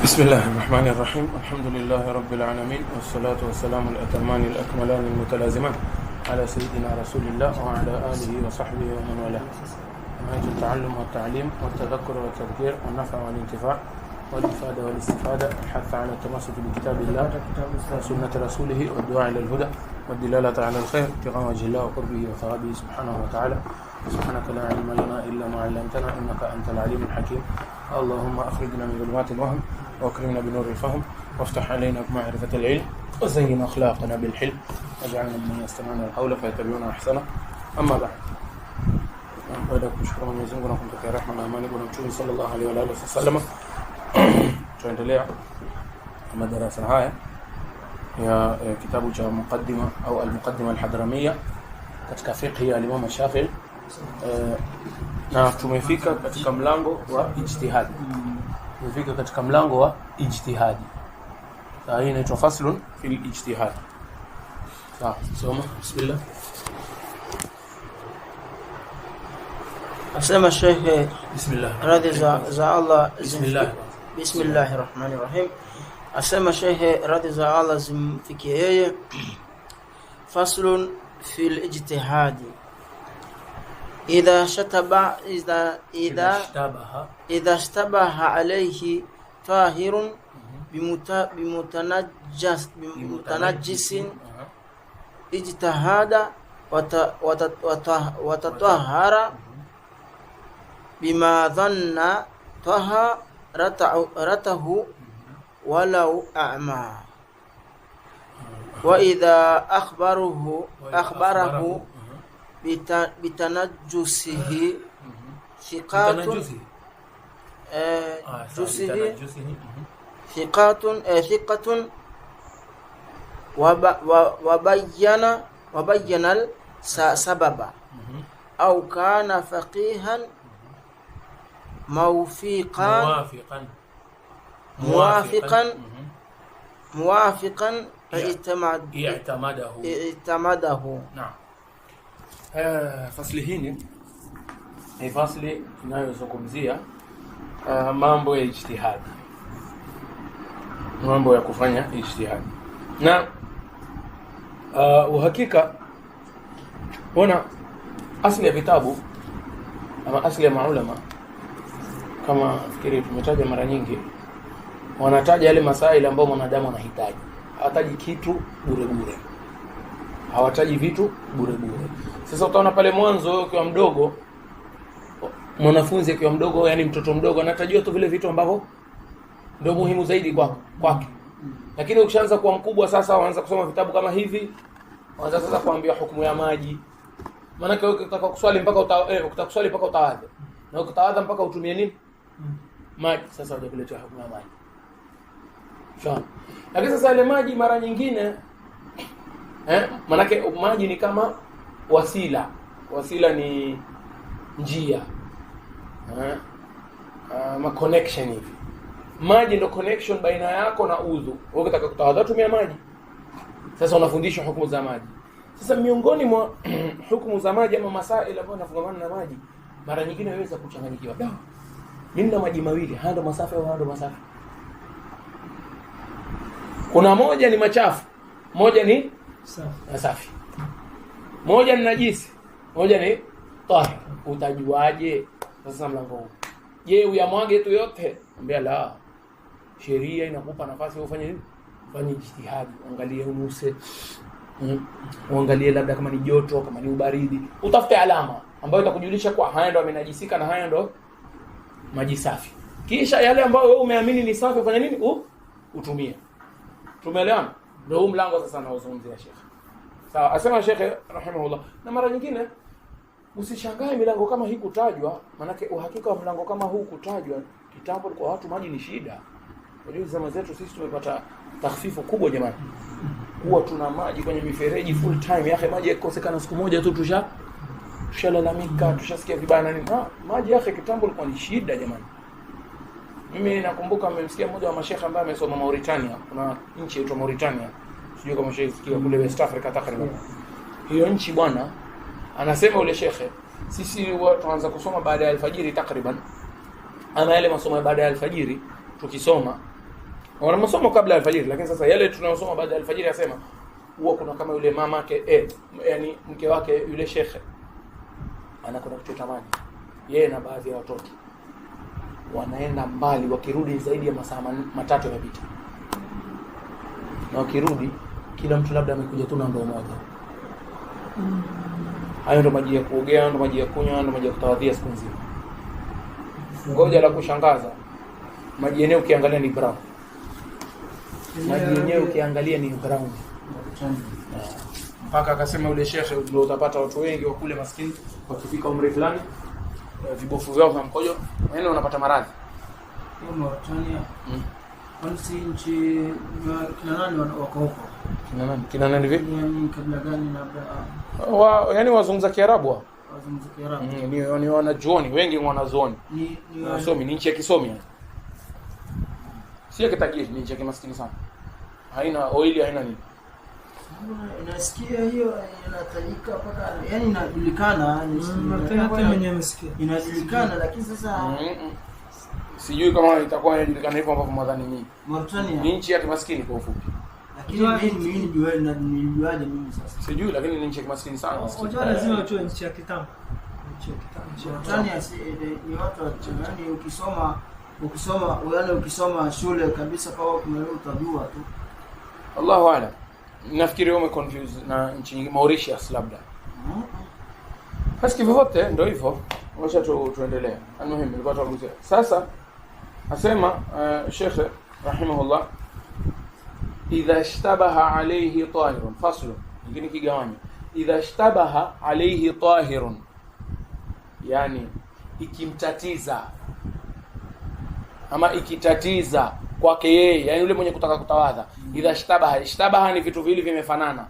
بسم الله الرحمن الرحيم. الحمد لله رب العالمين، والصلاة والسلام الأتمان الأكملان المتلازمان على سيدنا رسول الله وعلى آله وصحبه ومن والاه. منهج التعلم والتعليم والتذكر والتذكير والنفع والانتفاع والإفادة والاستفادة، الحث على التمسك بكتاب الله وسنة رسوله والدعاء إلى الهدى والدلالة على الخير ابتغاء وجه الله وقربه وثوابه سبحانه وتعالى. سبحانك لا علم لنا إلا ما علمتنا إنك أنت العليم الحكيم. اللهم أخرجنا من ظلمات الوهم واكرمنا بنور الفهم وافتح علينا بمعرفة العلم وزين أخلاقنا بالحلم واجعلنا من يستمعون القول فيتبعون أحسنه. أما بعد، baada ya kumshukuru Mwenyezi Mungu na kumtakia rehema na amani Bwana Mtume sallallahu alaihi wa alihi wasallam, tuendelea na madarasa haya ya kitabu cha muqaddima au al-muqaddima al-hadramiyya katika fiqh ya Imam Shafi'i, na tumefika katika mlango wa ijtihadi. Tumefika katika mlango wa ijtihadi. Sasa hii inaitwa faslun fil ijtihad. Sawa, soma bismillah. Asema Sheikh Bismillah. radhi za Allah. Bismillah. Bismillahirrahmanirrahim. Asema Sheikh radhi za Allah zimfikie yeye. Faslun fil ijtihadi. إذا اشتبه عليه طاهر بمتنجس اجتهاد وتطهر بما ظن طهارته ولو أعمى. وإذا أخبره بتنجسه ثقات وبين السبب أو كان فقيها موافقا اعتمده. نعم. Fasli hii ni fasli inayozungumzia mambo ya ijtihadi, mambo ya kufanya ijtihadi. Na uhakika ona asili ya vitabu ama asili ya maulama, kama fikiri tumetaja mara nyingi, wanataja yale masaili ambayo mwanadamu anahitaji. Hawataji kitu bure bure, hawataji vitu bure bure. Sasa utaona pale mwanzo ukiwa mdogo, mwanafunzi akiwa mdogo, yani mtoto mdogo, anatajua tu vile vitu ambavyo ndio muhimu zaidi kwake. Lakini ukishaanza kuwa mkubwa sasa, unaanza kusoma vitabu kama hivi, unaanza sasa kuambiwa hukumu ya maji. Maana kwa ukitaka kuswali mpaka utakuswali mpaka utawadha, na ukitawadha mpaka utumie nini? Maji. Sasa hujakuletea hukumu ya maji. Sawa. Lakini sasa ile maji mara nyingine maana maji ni kama wasila ni njia, ma connection hivi. Maji ndo connection baina yako na udhu. Wewe unataka kutawadha, tumia maji. Sasa unafundishwa hukumu za maji. Sasa miongoni mwa hukumu za maji ama masaila ambayo yanafungamana na maji, mara nyingine unaweza kuchanganyikiwa. Mimi na maji mawili, haya ndo masafi au haya ndo masafi? Kuna moja ni machafu, moja ni safi. Moja ni najisi, moja ni tahir. Utajuaje? Sasa mlango huu. Je, uyamwage tu yote? Ambia la. Sheria inakupa nafasi wewe ufanye nini? Fanye ijtihadi, angalie unuse. Uangalie labda kama ni joto, kama ni ubaridi. Utafute alama ambayo itakujulisha kwa haya ndo amenajisika na haya ndo maji safi. Kisha yale ambayo wewe umeamini ni safi ufanye nini? Utumie. Tumeelewana? Ndio huu mlango sasa anaozungumzia Sheikh. Sawa, asema Sheikh rahimahullah. Na mara nyingine usishangae milango kama hii kutajwa, maana uhakika wa mlango kama huu kutajwa kitambo kwa watu maji ni shida. Unajua zama zetu sisi tumepata takhfifu kubwa jamani. Huwa tuna maji kwenye mifereji full time. Yake maji yakikosekana siku moja tu tushalalamika, tushasikia vibaya nini. Maji yake kitambo ilikuwa ni shida jamani. Mimi nakumbuka nimemsikia mmoja wa mashekha ambaye amesoma Mauritania. Kuna nchi inaitwa Mauritania. Sijui kama mshasikia kule West Africa takriban. Hiyo nchi bwana, anasema ule shekhe, sisi tuanza kusoma baada ya alfajiri takriban. Ama yale masomo baada ya alfajiri tukisoma, Wana masomo kabla ya alfajiri, lakini sasa yale tunayosoma baada ya alfajiri yasema huwa kuna kama yule mamake yani mke wake yule shekhe anakwenda kuchota maji. Yeye na baadhi ya watoto wanaenda mbali, wakirudi zaidi ya masaa 3 yamepita. Na wakirudi kila mtu labda amekuja tu na ndoo moja. Hayo ndo maji ya kuogea, ndo maji ya kunywa, ndo maji ya kutawadhia siku nzima. Ngoja la kushangaza, maji yenyewe ukiangalia ni brown. Maji yenyewe ukiangalia ni brown. Mpaka akasema yule shekhe, ndio utapata watu wengi wa kule maskini wakifika umri fulani vibofu vyao vya mkojo wengine wanapata maradhi. Kama Tanzania. Kwanza nchi kina nani wako huko? Kina nani vipi? Ni kabla gani na yani wazungumza Kiarabu wao. Wazungumza Kiarabu. Ni wanajuoni, wengi wanazuoni. Ni wasomi, ni nchi ya kisomi. Si ya kitajiri, ni nchi ya kimaskini sana. Haina oili, haina nini. Nasikia hiyo inatajika mpaka yani inajulikana, inajulikana, lakini sasa sijui kama itakuwa inajulikana hivyo ambapo madhani nyinyi. Mauritania ni nchi ya kimaskini kwa ufupi. Lakini mimi nijuaje mimi sasa? Sijui, lakini ni nchi ya kimaskini sana. Unajua lazima utoe nchi ya kitambo. Mauritania ni watu yani ukisoma shule kabisa kwa kumelewa utajua tu. Allahu a'lam. Nafikiri wao confused na nchi Mauritius labda. Basi kivyovyote ndio hivyo. Wacha tuendelee. Almuhimu nilikuwa tunagusia. Sasa asema Sheikh rahimahullah, idha ishtabaha alayhi tahirun faslu, ingine kigawanyo. Idha ishtabaha alayhi tahirun, yani ikimtatiza ama ikitatiza kwake yeye, yani yule mwenye kutaka kutawadha. Idha ishtabaha ni vitu vile vimefanana.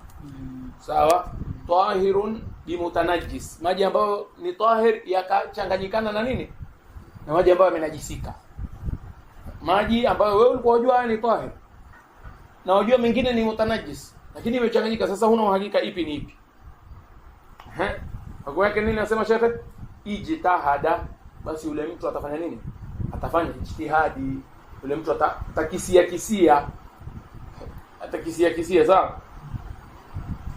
Sawa? Tahirun bimutanajjis, maji ambayo ni tahir yakachanganyikana na nini? Na maji ambayo yamenajisika. Maji ambayo wewe ulikuwa unajua ni tahir, na unajua mengine ni mutanajjis, lakini imechanganyika. Sasa huna uhakika ipi ni ipi. Kwa yake nini nasema shekhe? Ijtihada, basi yule mtu atafanya nini? Atafanya ijtihadi. Yule mtu atakisia sawa.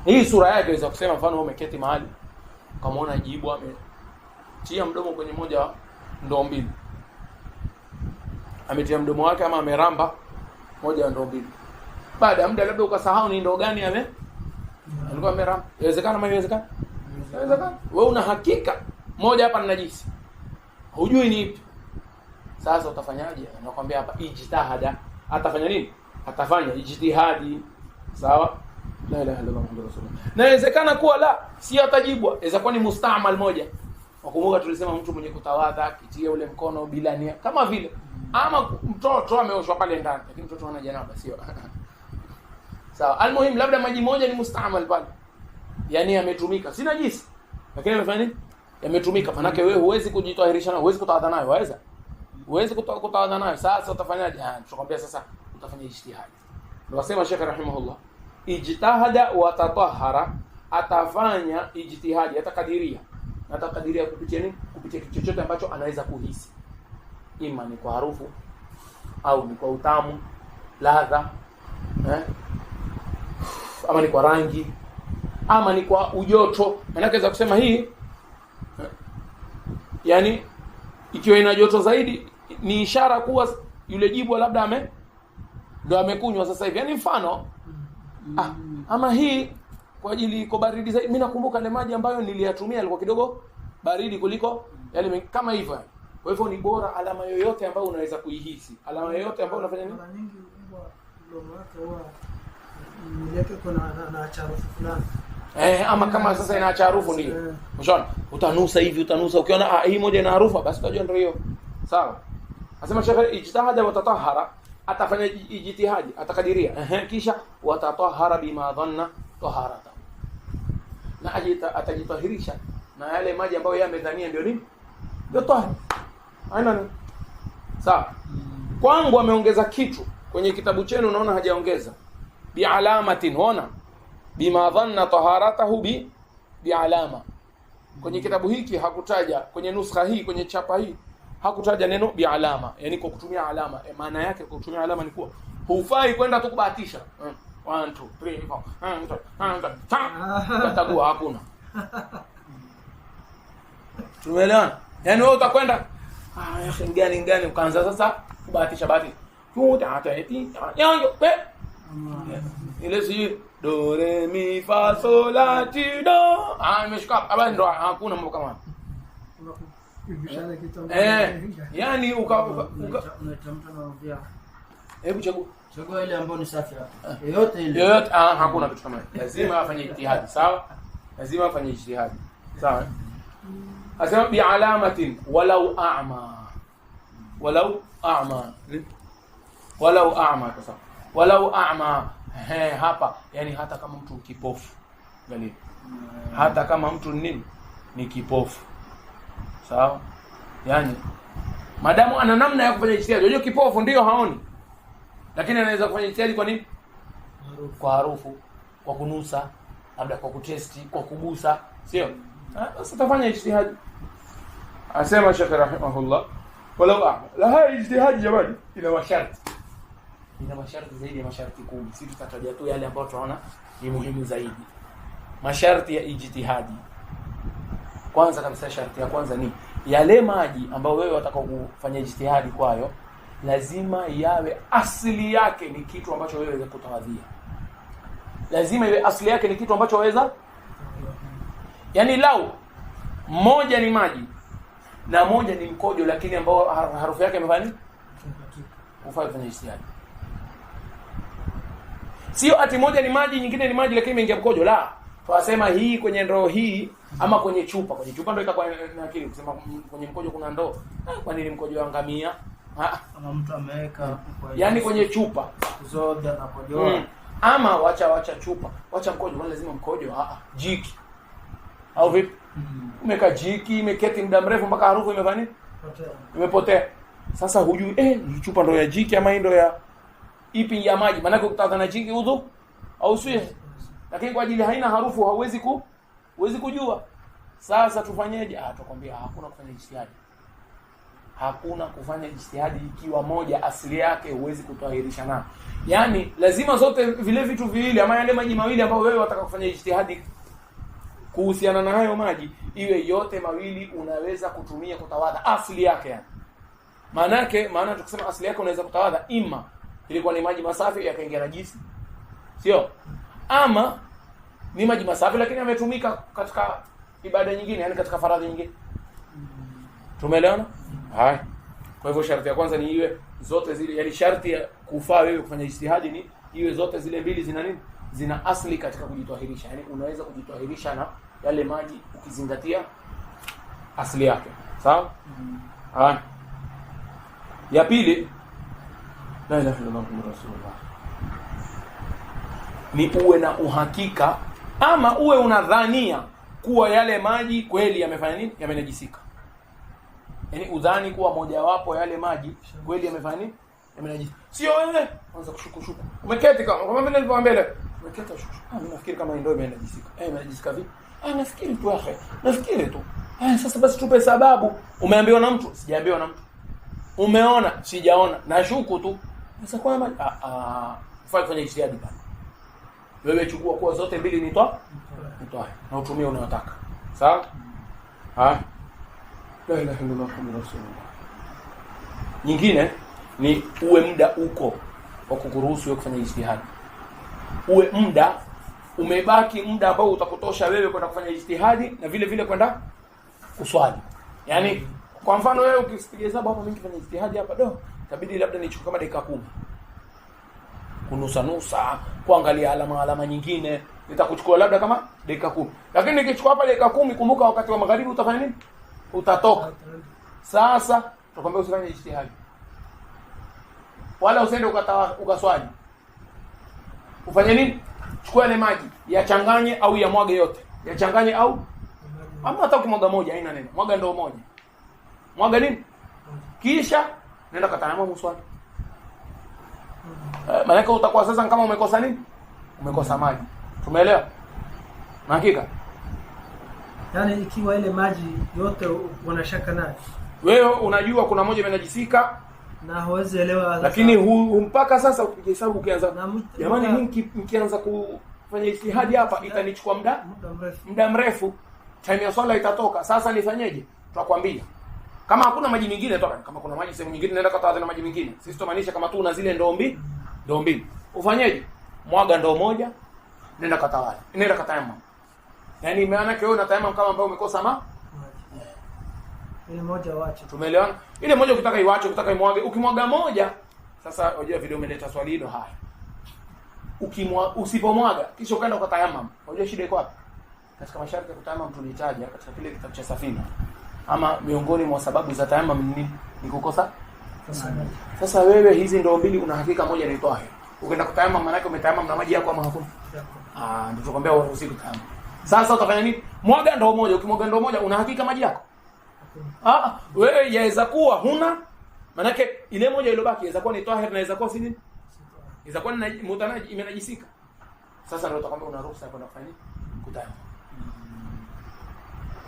Hii sura yake inaweza kusema, mfano wewe umeketi mahali ukamwona jibu ametia mdomo kwenye moja ndoo mbili. Ametia mdomo wake ama ameramba moja ya ndoo mbili. Baada ya muda labda ukasahau ni ndoo gani alikuwa ameramba. Inawezekana ama inawezekana? Inawezekana. Wewe una hakika moja hapa ni najisi, hujui ni ipi. Sasa utafanyaje? Nakwambia hapa ijtihada. Atafanya nini? Atafanya ijtihadi. Sawa? La ilaha illa Allah Muhammadur Rasulullah. Na inawezekana kuwa la si atajibwa, inaweza kuwa ni mustaamal moja. Wakumbuka tulisema mtu mwenye kutawadha kitia ule mkono bila nia, kama vile ama mtoto ameoshwa pale ndani, lakini mtoto hana janaba, sio? Sawa. Almuhim labda maji moja ni mustaamal pale, yani yametumika, si najisi, lakini amefanya nini? Yametumika. Manake wewe huwezi kujitahirisha nayo, huwezi kutawadha nayo, waweza? Huwezi kutawadha nayo. Sasa utafanyaje? Tunakwambia sasa utafanya ijtihadi. Ndio wasema Sheikh rahimahullah, ijtihada wa tatahhara, atafanya ijtihadi, atakadiria kupitia nini? Kupitia kitu chochote ambacho anaweza kuhisi, ima ni kwa harufu au ni kwa utamu, ladha, ama ni kwa rangi, ama ni kwa ujoto. Maana za kusema hii yani ikiwa ina joto zaidi ni ishara kuwa yule jibwa labda ndo amekunywa sasa hivi. Yani mfano ama hii kwa ajili iko baridi zaidi. Mimi nakumbuka ile maji ambayo niliyatumia yalikuwa kidogo baridi kuliko yale kama hivyo. Kwa hivyo ni bora alama yoyote ambayo unaweza kuihisi. Alama yoyote ambayo unafanya nini? Mara nyingi mdomo wake huwa yake kuna na harufu fulani. Ama kama sasa ina harufu ndio. Unaona? Utanusa hivi, ukiona hii moja ina harufu basi utajua ndio hiyo. Sawa? Anasema Sheikh ijtihada wa tatahhara, atafanya ijtihadi, atakadiria. Kisha watatahhara bima dhanna taharata. Na atajitahirisha na yale maji ambayo yeye amedhania ndio nini? Ndio tahara. Haina nini? Sawa. Kwangu ameongeza kitu kwenye kitabu chenu, unaona hajaongeza. Bi alamatin, unaona? Bima dhanna taharatahu bi alama. Kwenye kitabu hiki hakutaja, kwenye nuskha hii, kwenye chapa hii hakutaja neno bi alama, yani kwa kutumia alama. Maana yake kwa kutumia alama ni kuwa hufai kwenda tu kubahatisha 1 2 3 4 utagua, hakuna. Tumeelewana? Yani wewe utakwenda ngani ukaanza sasa kubahatisha hata eti yango ile si do re mi fa sol la ti do imeshika hapa, ndo hakuna mambo kama yani hebu chagua ile ambayo ni safi hapa. Yote hakuna kitu kama hicho. Lazima afanye ijtihadi, sawa? Lazima afanye ijtihadi, sawa? Asema bi alamatin walau a'ma. Walau a'ma hapa, yani hata kama mtu kipofu. Angalia. Hata kama mtu ni kipofu. Sawa? Yani madamu ana namna ya kufanya ijtihadi. Unajua kipofu ndio haoni. Lakini anaweza kufanya ijtihadi kwa nini? Kwa harufu, kwa kunusa, labda kwa kutesti, kwa kugusa, sio? Sasa tafanya ijtihadi. Asema Sheikh rahimahullah, walau la ijtihadi jamani ina masharti. Ina masharti zaidi ya masharti 10. Sisi tutataja tu yale ambayo tunaona ni muhimu zaidi. Masharti ya ijtihadi. Kwanza kabisa, sharti ya kwanza ni yale maji ambayo wewe unataka kufanya ijtihadi kwayo, lazima yawe asili yake ni kitu ambacho wewe unaweza kutawadhia. Lazima iwe asili yake ni kitu ambacho waweza. Yaani lau moja ni maji na moja ni mkojo, lakini ambao harufu yake imefanya nini? Ufanye kufanya ijtihadi. Sio ati moja ni maji nyingine ni maji lakini imeingia mkojo, la. Tunasema hii kwenye ndoo hii ama kwenye chupa. Kwenye chupa ndio itakuwa na akili kusema kwenye mkojo kuna ndoo. Kwa nini mkojo wa ngamia? Kama mtu ameweka yani kwenye chupa zoda na pojoa. Ama wacha chupa. Wacha mkojo, wala lazima mkojo. Jiki. Au vipi? Umeka jiki, imeketi muda mrefu mpaka harufu imefanya nini? Imepotea. Sasa hujui ni chupa ndo ya jiki ama ndo ya ipi ya maji. Maana ukitaka na jiki udhu au sio? Lakini kwa ajili haina harufu huwezi kujua. Sasa tufanyeje? Tukwambia hakuna kufanya ijtihadi. Hakuna kufanya ijtihadi ikiwa moja asili yake huwezi kutahirisha nayo. Yaani lazima zote vile vitu viwili ama yale maji mawili ambayo wewe unataka kufanya ijtihadi kuhusiana na hayo maji, iwe yote mawili unaweza kutumia kutawadha asili yake yani. Maana tukisema asili yake unaweza kutawadha, ima ilikuwa ni maji masafi yakaingia najisi, sio? Ama ni maji masafi lakini yametumika katika ibada nyingine, yani katika faradhi nyingine. Tumeelewana? Hai. Kwa hivyo sharti ya kwanza ni iwe zote zile, yani sharti ya kufaa wewe kufanya ijtihadi ni iwe zote zile mbili zina nini? Zina asili katika kujitahirisha. Yani unaweza kujitahirisha na yale maji ukizingatia asili yake. Sawa? Hai. Ya pili, la ilaha illallah Muhammadur Rasulullah. Ni uwe na uhakika ama uwe unadhania kuwa yale maji kweli yamefanya nini? Yamenajisika. Yaani udhani kuwa mojawapo yale maji kweli yamefanya nini? Yamenajisika. Sio wewe anza kushuku. Umeketi kama vile nilivyowaambia leo. Umeketi kushuku. Mimi nafikiri kama ndio imenajisika. Imenajisika vipi? Nafikiri tu akhi. Nafikiri tu. Sasa basi tupe sababu. Umeambiwa na mtu? Sijaambiwa na mtu. Umeona? Sijaona. Nashuku tu. Sasa kwa maji fanya ijtihadi bana. Wewe chukua kwa zote mbili nitoa na utumie unayotaka. Sawa? La ilaha illallah Muhammadur Rasulullah. Nyingine ni uwe muda uko wa kukuruhusu wewe kufanya ijtihadi. Uwe muda umebaki, muda ambao utakutosha wewe kwenda kufanya ijtihadi na vile vile kwenda kuswali. Yaani kwa mfano wewe ukisikia hesabu hapa mimi kufanya ijtihadi hapa itabidi labda nichukue kama dakika 10. Kunusa, kuangalia alama nyingine, nitakuchukua labda kama dakika 10. Lakini nikichukua hapa dakika 10, kumbuka wakati wa magharibi utafanya nini? Utatoka. Sasa tukwambia usifanye ijtihadi. Wala usiende ukaswali. Ufanye nini? Chukua ile maji, yachanganye au yamwage yote. Yachanganye au ama hata kumwaga moja haina neno. Mwaga ndoo moja. Mwaga nini? Kisha nenda katayama muswali. Maana utakuwa sasa kama umekosa nini? Umekosa maji. Tumeelewa? Hakika. Yaani ikiwa ile maji yote unashaka nayo. Wewe unajua kuna moja imenajisika na huwezi elewa, lakini mpaka sasa ukihesabu ukianza, jamani mimi nikianza kufanya ijtihadi hapa itanichukua muda mrefu, time ya swala itatoka. Sasa nifanyeje? Tutakwambia kama hakuna maji mengine toka, kama kuna maji sehemu nyingine nenda katawadha na maji mengine. Sisi tumaanisha kama tu una zile ndoo mbili, ufanyeje? Mwaga ndoo moja, nenda katawadha, nenda katayamam. Yaani maana yake wewe unatayamam kama ambao umekosa ile moja waache. Tumeelewana? Ile moja ukitaka iwache, ukitaka imwage, ukimwaga moja. Sasa unajua vile umeleta swali hilo haya. Usipomwaga kisha ukaenda ukatayamam. Unajua shida iko wapi? Katika masharti ya kutayamam tulitaja katika kile kitabu cha Safina. Ama miongoni mwa sababu za tayamam ni kukosa. Sasa wewe hizi ndoo mbili una hakika moja ni tahir. Ukaenda kutayamam maana yake umetayamam na maji yako ama hakuna? Ndio tukwambia usiku tayamam. Sasa utafanya nini? Mwaga ndoo moja, ukimwaga ndoo moja una hakika maji yako? Wewe yaweza kuwa huna, maana yake ile moja iliyobaki inaweza kuwa ni tahir na inaweza kuwa si nini? Inaweza kuwa ni mutanaji imenajisika. Sasa ndio utakwambia una ruhusa kwenda kufanya kutayamam.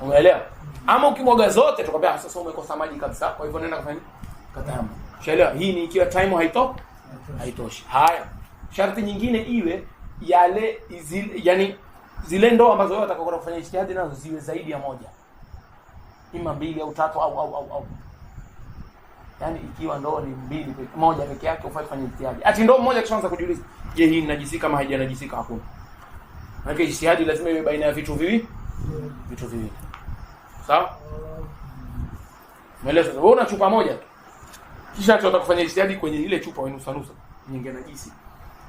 Umeelewa? Ama ukimwaga zote tukwambia sasa umekosa maji kabisa, kwa hivyo nenda kufanya kutayamam. Umeelewa? Hii ni ikiwa time haitoshi. Haya. Sharti nyingine iwe yale yani zile ndoo ambazo wewe utakwenda kufanya ijtihadi nazo ziwe zaidi ya moja. Ima 2 au 3 au. Yaani ikiwa ndoo ni 2 moja peke yake ufanye ijtihadi. Ati ndoo moja kishaanza kujiuliza, je, hii inajisika kama haijanajisika? Hakuna. Maana ijtihadi lazima iwe baina ya vitu viwili. Sawa? Mwelezo, wewe una chupa moja tu. Kisha unataka kufanya ijtihadi kwenye ile chupa wewe nusu nyingine najisi.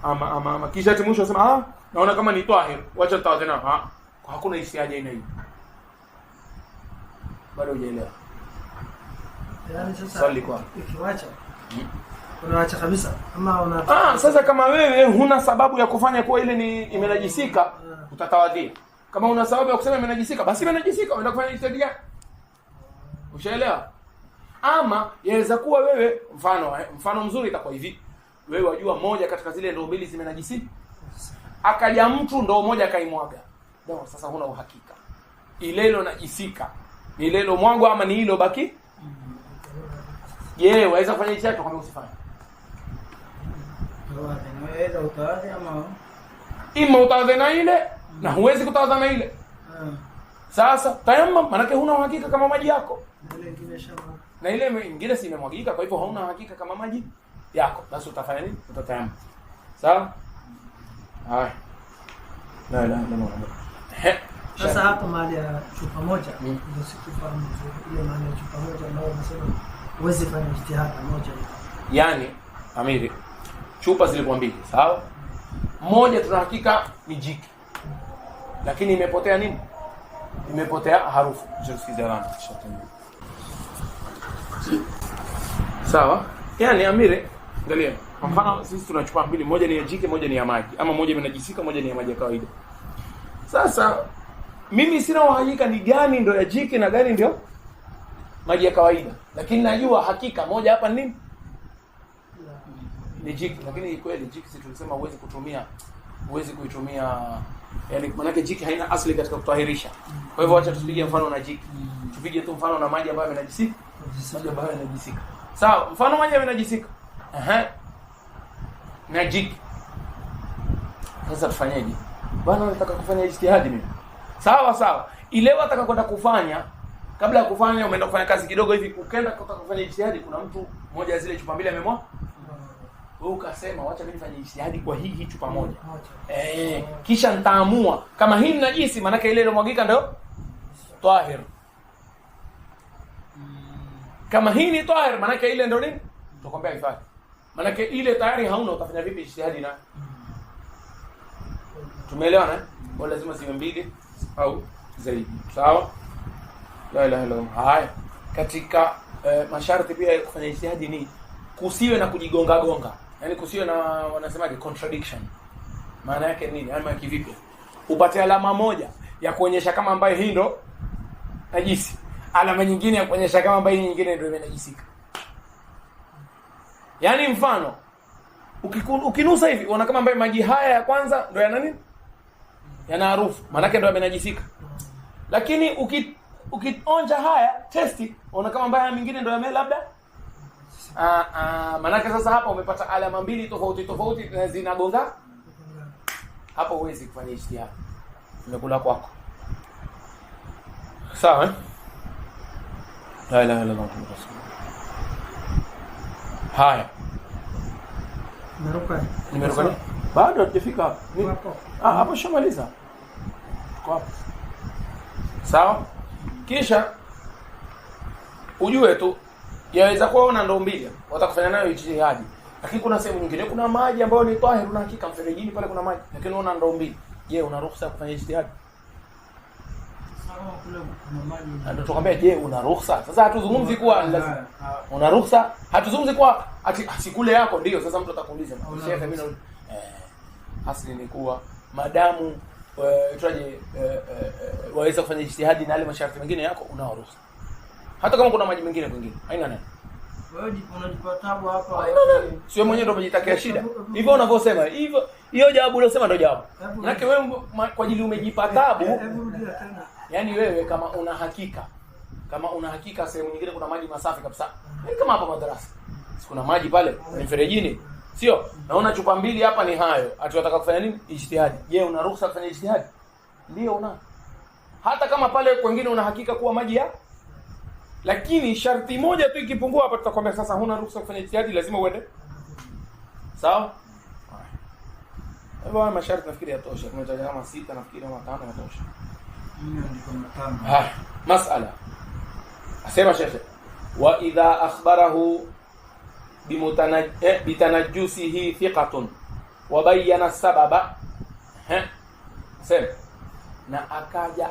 Ama kisha mwisho unasema naona kama ni tahir, wacha nitawa tena. Hakuna ijtihadi aina hiyo. Bado hujaelewa. Yaani sasa ikiwacha unaacha kabisa ama sasa kama wewe huna sababu ya kufanya kuwa ile ni imenajisika, utatawadhia. Kama una sababu ya kusema imenajisika, basi imenajisika, unaenda kufanya ijtihadi yako. Ushaelewa? Ama yaweza kuwa wewe mfano mzuri itakuwa hivi. Wewe wajua moja katika zile ndoo mbili zimenajisika. Akaja mtu ndoo moja akaimwaga. Ndio sasa huna uhakika. Ile ile najisika. Ni ile ile mwangu ama ni ile baki? Je, waweza kufanya hicho kama usifanye? Unaweza utawadha ama ima utawadha na ile na huwezi kutawadha na ile. Sasa tayamam maana huna uhakika kama maji yako. Na ile nyingine si imemwagika, kwa hivyo hauna uhakika kama maji yako. Basi utafanya nini? Utatayamam. Sawa? Haya. La. Sasa hapo mahali ya chupa moja ndio sikifahamu ile maana ya chupa moja ambayo unasema uweze fanya ijtihada moja. Yaani Amiri, chupa zilikuwa mbili, sawa? Moja tuna hakika ni jiki. Lakini imepotea nini? Imepotea harufu. Jisikiza rana. Sawa? Yaani Amiri, angalia. Kwa mfano sisi tuna chupa mbili, moja ni ya jiki, moja ni ya maji. Ama moja imenajisika, moja ni ya maji ya kawaida. Sasa mimi sina uhakika ni gani ndio ya jiki na gani ndio maji ya kawaida. Lakini najua hakika moja hapa nini? Ni jiki. Lakini kweli jiki sisi tulisema huwezi kuitumia, yani maana yake jiki haina asili katika kutahirisha. Kwa hivyo acha tupige mfano na jiki. Tupige tu mfano na maji ambayo yamenajisika. Maji ambayo yanajisika. Sawa, mfano maji yamenajisika. Na jiki. Sasa tufanyeje? Bwana nataka kufanya ijtihadi mimi. Sawa. Ile wataka kwenda kufanya, kabla ya kufanya umeenda kufanya kazi kidogo hivi, ukaenda kufanya ijtihadi, kuna mtu mmoja zile chupa mbili amemwa. Wewe ukasema wacha mimi nifanye ijtihadi kwa hii chupa moja. Kisha nitaamua kama hii ni najisi, maana ile iliyomwagika ndio tahir. Kama hii ni tahir, maana ile ndio nini? Tutakwambia ifanye. Maana ile tayari hauna, utafanya vipi ijtihadi na? Tumeelewana? Kwa lazima ziwe mbili au zaidi. Sawa? La ilaha illa Allah. Haya. Katika masharti pia ya kufanya ijtihadi ni kusiwe na kujigonga. Yaani kusiwe na wanasemaje contradiction. Maana yake nini? Ama kivipi? Upate alama moja ya kuonyesha kama ambaye hii ndo najisi. Alama nyingine ya kuonyesha kama ambaye hii nyingine ndio imenajisika. Yaani mfano ukinusa hivi unaona kama ambaye maji haya ya kwanza ndio yana nini? Yana harufu. Maana yake ndio yamenajisika. Lakini ukionja haya testi, unaona kama mbaya mingine ndio yame labda manake sasa hapa umepata alama mbili tofauti zinagonga. Hapo huwezi kufanya ijtihad. Umekula kwako. Sawa eh? La ilaha illa Allah. Haya. Nimeruka. Bado hujafika hapo. Hapo shamaliza. Kwa. Sawa? Kisha ujue tu yaweza kuwa una ndoo mbili, watakufanya nayo ijtihadi. Lakini kuna sehemu nyingine kuna maji ambayo ni tahir, una hakika mferejini pale kuna maji, lakini una ndoo mbili. Je, una ruhusa ya kufanya ijtihadi? Sawa, kule kuna maji. Ndio tukwambia je, una ruhusa? Sasa hatuzungumzi kuwa lazima. Una ruhusa? Hatuzungumzi kuwa ati sikule yako ndio. Sasa mtu atakuuliza, "Sheikh, mimi asili ni kuwa madamu waweza kufanya ijtihadi na yale masharti mengine yako, unao ruhusa. Hata kama kuna maji mengine kwingine, haina neno. Wewe unajipata tabu hapa. Sio mwenyewe ndio umejitakia shida. Hivyo unavyosema, hivyo hiyo jawabu unasema ndio jawabu. Maana wewe kwa ajili umejipa tabu. Yaani wewe kama una hakika sehemu nyingine kuna maji masafi kabisa. Ni kama hapa madrasa. Kuna maji pale ni mferejini. Sio? Naona chupa mbili hapa ni hayo. Ati wataka kufanya nini? Ijtihadi. Je, una ruhusa kufanya ijtihadi? Ndio una. Hata kama pale kwingine una hakika kuwa maji ya, lakini sharti moja tu ikipungua hapa tutakwambia sasa huna ruhusa kufanya ijtihadi, lazima uende. Sawa? Hayo masharti nafikiri yatosha. Tumetaja kama 6 nafikiri kama 5 yatosha. Mimi ndio kama 5. Mas'ala. Asema Sheikh, wa idha akhbarahu bitanajjusihi thiqatun wa bayyana sababa. Sema na akaja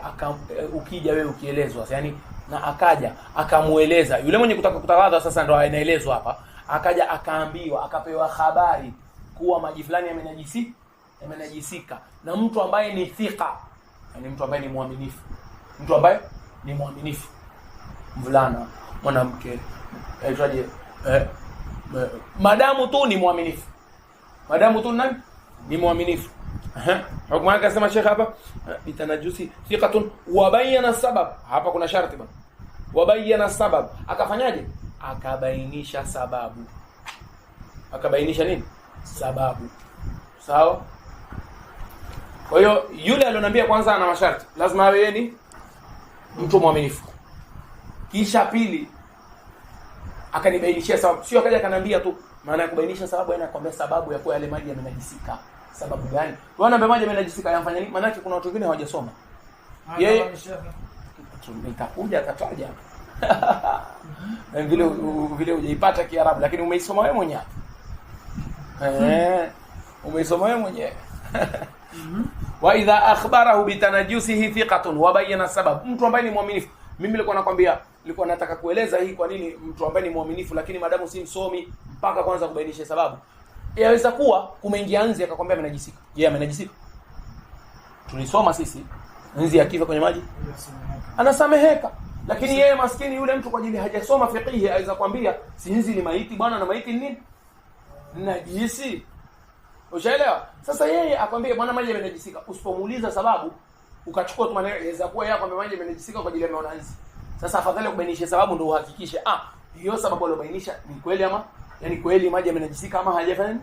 ukija wewe ukielezwa, yani na akaja akamueleza yule mwenye kutaka kutawadha, sasa ndo anaelezwa hapa, akaja akaambiwa akapewa habari kuwa maji fulani yamenajisika na mtu ambaye ni thiqa, yani mtu ambaye ni mwaminifu, mvulana, mwanamke, aitwaje, madamu tu ni mwaminifu, ni mwaminifu. Hukumu yake asema Sheikh hapa, bitanajusi thiqatun wa bayyana sabab. Hapa kuna sharti bwana. Wa bayyana sabab. Akafanyaje? Akabainisha sababu. Akabainisha nini? Sababu. Sawa? Kwa hiyo yule alionambia kwanza ana masharti, lazima awe ni mtu mwaminifu. Kisha pili akanibainishia sababu. Sio akaja akanambia tu, maana ya kubainisha sababu anakuambia sababu ya kwa yale maji yamenajisika. Sababu gani? Wana maji yamenajisika yafanya nini? Maana yake kuna watu wengine hawajasoma. Yeye nitakuja atataja. Na vile hujaipata Kiarabu lakini umeisoma wewe mwenyewe. Umeisoma wewe mwenyewe. Wa idha akhbarahu bitanajusihi thiqatun wa bayyana sabab. Mtu ambaye ni mwaminifu. Mimi nilikuwa nataka kueleza hii kwa nini mtu ambaye ni mwaminifu, lakini madamu si msomi mpaka kwanza kubainisha sababu. Yaweza kuwa kumeingia nzi akakwambia amenajisika. Je, amenajisika? Tulisoma sisi nzi akifa kwenye maji anasameheka. Lakini yeye maskini yule mtu kwa ajili hajasoma fiqh aweza kwambia si nzi ni maiti bwana, na maiti ni nini? Najisi. Ushaelewa? Sasa yeye akwambia bwana maji yamenajisika. Usipomuuliza sababu ukachukua tu maneno, yaweza kuwa yeye kwamba maji yamenajisika kwa ajili ya ameona nzi. Sasa afadhali kubainisha sababu ndio uhakikishe hiyo sababu aliyobainisha ni kweli ama, yani kweli maji yamenajisika ama hajafanya nini?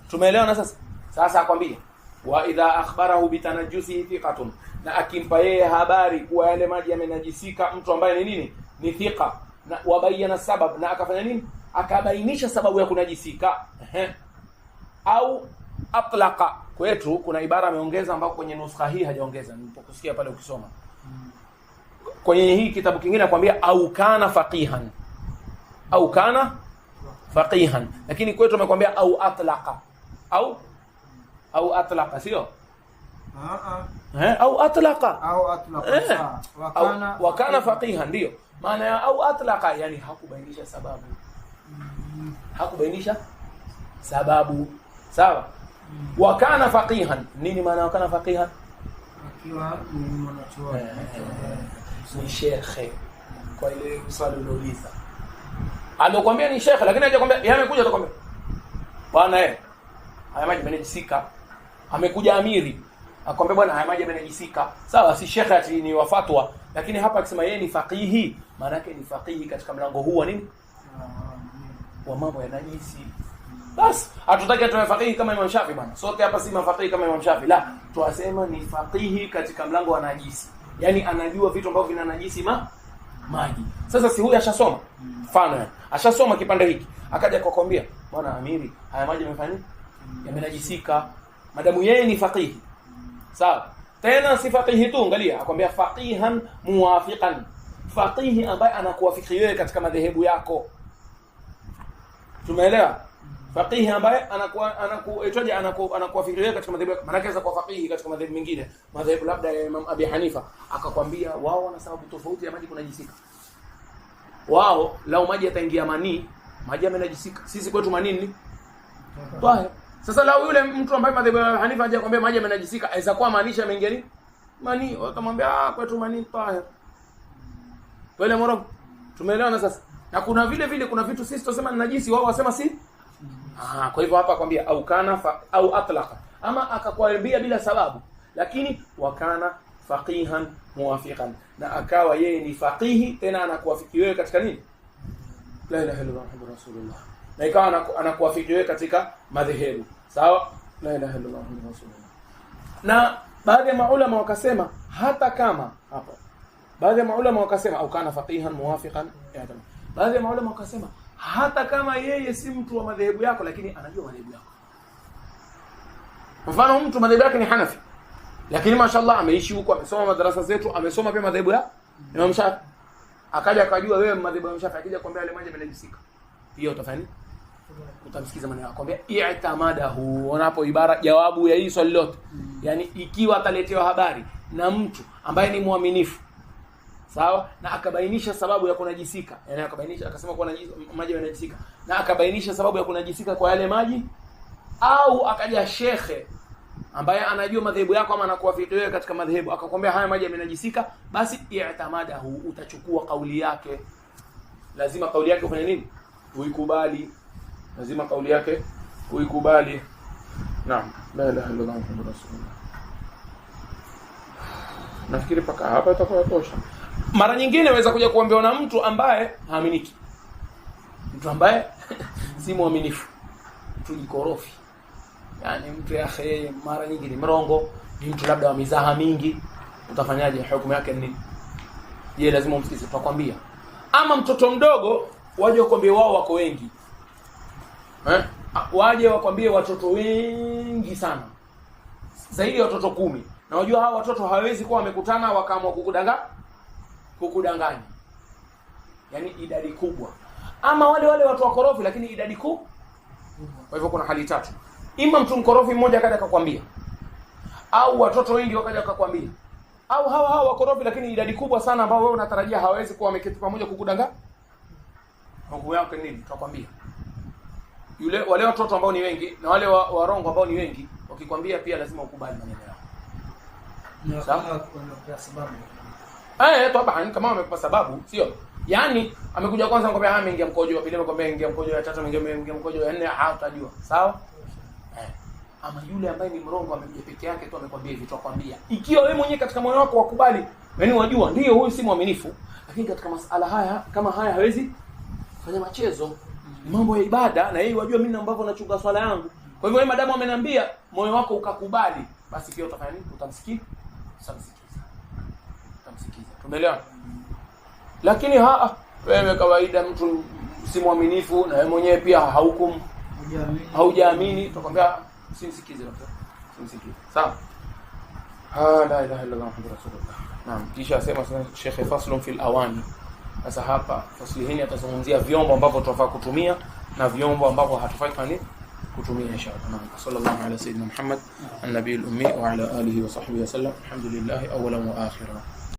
Tumeelewana sasa? Sasa akwambia wa idha akhbarahu bitanajusihi thiqatun, na akimpa yeye habari kuwa yale maji yamenajisika mtu ambaye ni nini? Ni thiqa, na wabayana sabab, na akafanya nini? Akabainisha sababu ya kunajisika. Au atlaqa. Kwetu kuna ibara ameongeza ambao kwenye nuskha hii hajaongeza, nilipokusikia pale ukisoma. Kwenye hii kitabu kingine nakwambia au kana faqihan, lakini kwetu amekwambia au atlaqa. Au atlaqa sio? Au atlaqa. Wa kana faqihan ndio. Maana ya au atlaqa yani hakubainisha sababu. Sawa? Wa kana faqihan. Nini maana wa kana faqihan? Akiwa ni mwanachuoni. Ni shekhe. Kwa ile swali uliouliza. Amekwambia ni shekhe lakini hajakwambia, yeye amekuja atakwambia bwana haya maji yamenajisika. Amekuja amiri akwambia bwana haya maji yamenajisika, sawa, si shekhe ati ni wa fatwa, lakini hapa akisema yeye ni faqihi, maana yake ni faqihi katika mlango huu wa nini, wa mambo ya najisi. Bas hatutaki tuwe faqihi kama Imam Shafi bwana, sote hapa si mafaqihi kama Imam Shafi, la, tuwasema ni faqihi katika mlango wa najisi, yani anajua vitu ambavyo vina najisi maji. Sasa si huyu ashasoma, mfano ashasoma kipande hiki, akaja kukwambia bwana Amiri haya maji yamefanya nini, yamenajisika, madamu yeye ni faqihi, sawa. Tena si faqihi tu, angalia akwambia faqihan muwafiqan, faqihi ambaye anakuwafiki wewe katika madhehebu yako. Tumeelewa? Faqihi ambaye anakuwafiki wewe katika madhehebu yako, maana yake kwa faqihi katika madhehebu mengine, madhehebu labda ya Imam Abi Hanifa, akakwambia wao wana sababu tofauti ya maji kunajisika. Wao lao maji yataingia manii, maji yamenajisika. Sisi kwetu manii ni tahir. Sasa lao yule mtu ambaye madhehebu ya Hanifa aje akwambia maji yamenajisika, aweza kuwa maanisha ameingia ni manii, wakamwambia kwetu manii tahir. Wale moro tumeelewana sasa. Na kuna vile vile kuna vitu sisi tunasema ni najisi, wao wasema si. Kwa hivyo hapa akwambia au kana au atlaqa, ama akakwambia bila sababu, lakini wakana faqihan muwafiqan, na akawa yeye ni faqihi tena anakuwafiki wewe katika nini, la ilaha illallah muhammadur rasulullah, na ikawa anakuwafiki wewe katika madhehebu, sawa, la ilaha illallah muhammadur rasulullah. Na baadhi ya maulama wakasema hata kama hapa, baadhi ya maulama wakasema au kana faqihan muwafiqan, baadhi ya maulama wakasema hata kama yeye si mtu wa madhehebu yako, lakini anajua madhehebu yako. Mfano mtu madhehebu yake ni Hanafi, lakini mashaallah ameishi huko, amesoma madrasa zetu, amesoma pia madhehebu ya Imam Shafi, akaja akajua wewe madhehebu ya Imam Shafi, akija kuambia ile maji yamenajisika, hiyo utafanya nini? Utamsikiza maneno akwambia i'tamadahu. Unapo ibara jawabu ya hii swali lote, yani ikiwa ataletewa habari na mtu ambaye ni muaminifu, sawa, na akabainisha sababu ya kunajisika, yani akabainisha akasema kwa maji yanajisika, na akabainisha sababu ya kunajisika kwa yale maji, au akaja shekhe ambaye anajua madhehebu yako ama anakuwafiki wewe katika madhehebu, akakwambia haya maji yamenajisika, basi i'tamadahu, utachukua kauli yake. Lazima kauli yake ufanye nini? Uikubali. Lazima kauli yake uikubali. Naam, la ilaha illallah muhammadur rasulullah. Nafikiri paka hapa itakuwa tosha. Mara nyingine waweza kuja kuambiwa na mtu ambaye haaminiki, mtu ambaye si muaminifu, mtu jikorofi, yani mtu yake mara nyingi ni mrongo, ni mtu labda wa mizaha mingi, utafanyaje? Hukumu yake ni nini? Je, lazima umsikize? Tutakwambia. Ama mtoto mdogo waje wakwambie wao wako wengi, waje wakwambie watoto wengi sana, zaidi ya watoto 10, na wajua hao watoto hawezi kuwa wamekutana wakaamua kukudanganya, yani idadi kubwa. Ama wale watu wakorofi lakini idadi kubwa. Kwa hivyo kuna hali tatu: ima mtu mkorofi mmoja akaja akakwambia, au watoto wengi wakaja akakwambia, au hawa wakorofi lakini idadi kubwa sana ambao wewe unatarajia hawezi kuwa wameketi pamoja kukudanganya. Hukumu yake nini? Tutakwambia. Wale watoto ambao ni wengi na wale warongo ambao ni wengi wakikwambia pia lazima ukubali maneno yao. Sawa? Kuna sababu. Tabaan kama amekupa sababu, sio? Yaani amekuja kwanza ngombe ameingia mkojo, pili ngombe ingia mkojo, ya tatu ameingia mkojo, ya nne utajua. Sawa? Ama yule ambaye ni mrongo amekuja peke yake tu amekwambia hivi, tutakwambia. Ikiwa wewe mwenyewe katika moyo wako wakubali, yaani wajua ndio huyu si muaminifu, lakini katika masuala haya kama haya hawezi fanya machezo, mambo ya ibada, na yeye wajua mimi ambavyo nachunga swala yangu. Kwa hivyo wewe madamu ameniambia moyo wako ukakubali, basi pia utafanya nini? Utamsikiza. Tumeelewana? Lakini wewe kawaida mtu si muaminifu na wewe mwenyewe pia haujaamini, tutakwambia simsikize labda. Simsikize. Sawa? La ilaha illallah muhammadur rasulullah. Naam, kisha asema Sheikh faslun fil awani. Sasa hapa fasli hii atazungumzia vyombo ambavyo tunafaa kutumia na vyombo ambavyo hatufai kutumia inshallah. Sallallahu ala sayyidina Muhammad an-nabiyil ummi wa ala alihi wa sahbihi wa sallam. Alhamdulillah awwalan wa akhiran.